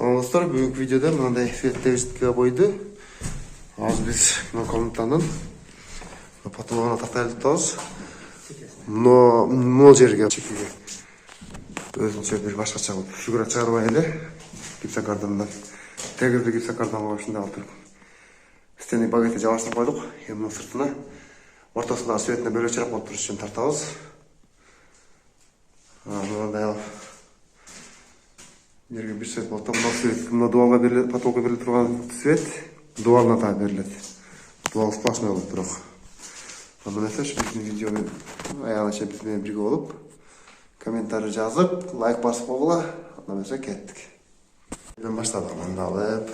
Саламатсыздар достар, бүгінгі видеода мынандай светтегіштікке бойды. Аз біз мына комнатаның потологына тартайлы тұтамыз. Мына жерге чекеге өзінше бір башқаша қылып фигура шығарып әлі гипсокартондан. Тегізді гипсокартон қойшында алып тұрып. Стены багетті жалаштырып қойдық. Емнің сыртына ортасындағы светіне бөлек болып тұрыш үшін тартамыз. Мынандай алып жерге бір свет болды. Мына свет, мына дуалға беріледі, потолға беріліп тұрған свет дуалына да беріледі. Дуал сплошной болып тұрақ. Мынасы біздің видеоны аяғына шейін бізбен бірге болып, комментарий жазып, лайк басып қойғыла, анамызға кеттік. Мен баштадық мындалып.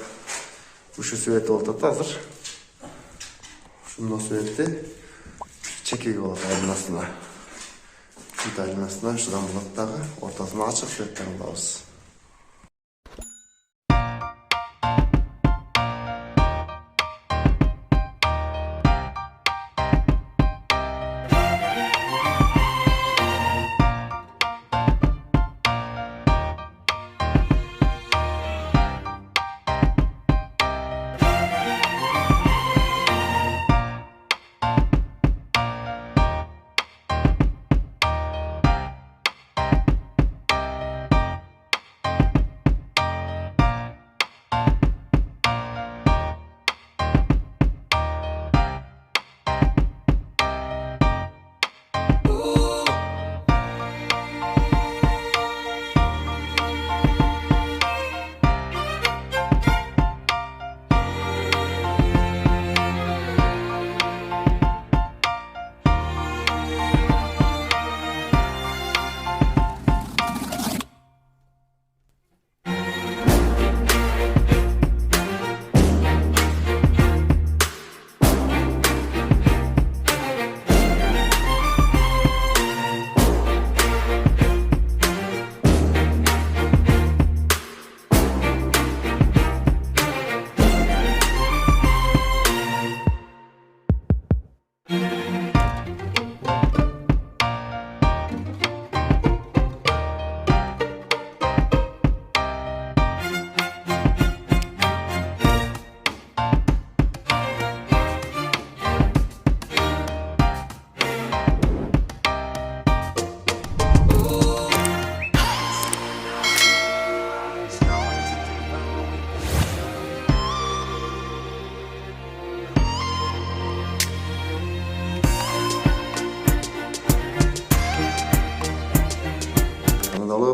Үш свет болды қазір. Мына светті чекеге болады айырмасына. Бүт айырмасына шыдан болаттағы ортасына ашық светтерін қылауыз.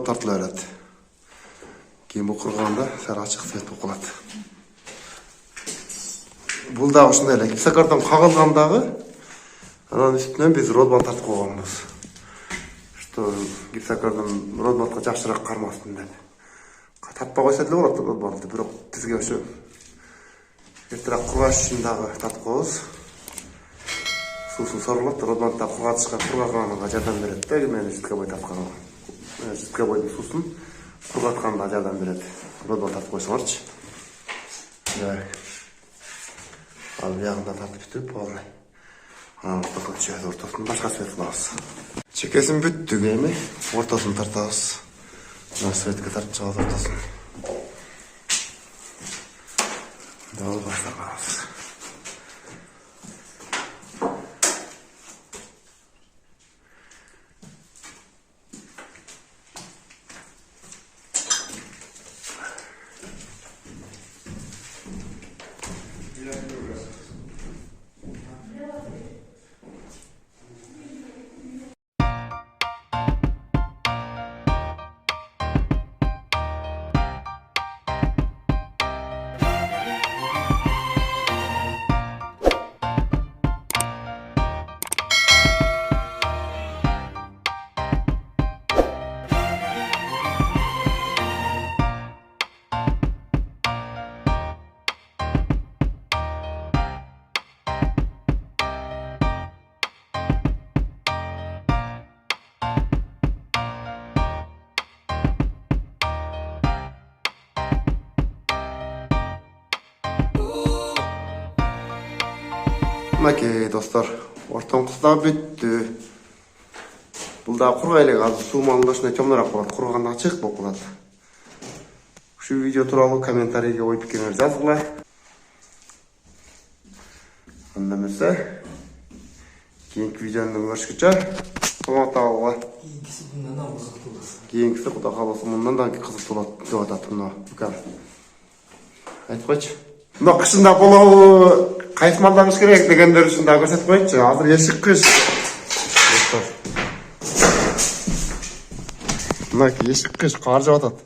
Тартылы әрәді. Кейін бұл құрғанда сәр ашық свет болып қалады. Бұл дағы ұшында әлі гипсокартон қағылғандағы ананың үстінен біз родбан тартып қойғанбыз. Что гипсокартон родбанға жақшырақ қармасын деп. Тартпа қойса әлі болады родбанды, бірақ бізге үшін ертірақ құрғаш үшіндағы тартып қойыз. Сусын сорылады, родбанды құрғағанға жәрдем береді. Мен жітке бой тартқанға. Жітке бойдың сусын құрғатқанда жәрдем береді. Родбан тартып қойсаңаршы. Ал яғында тартып бітіп, полный. Ортасын түседі, ортасын башқа свет қылауыз. Чекесін бүттік еме, ортасын тартауыз. Мына светке тартып шығады ортасын. Дауыл баштап қылауыз. Мінекей достар, ортаңқысы да бүтті. Бұл да құрғайлы қазір су малында шынай темнырақ болады, құрғанда ашық болып қалады. Şu video туралы комментарийге ой пікірлеріңізді жазғыла. Андамаса кейінгі видеоны көрішкенше тоңатауға. Кейінгісі құда қаласы мұндан да қызық болады деп атады мына бүкәл. Айтып қойшы. Мына қышында болауы қайсы малдаңыз керек дегендер үшін да көрсетіп қойшы. Азыр ешік қыш. Мына ешік қыш қар жауатады.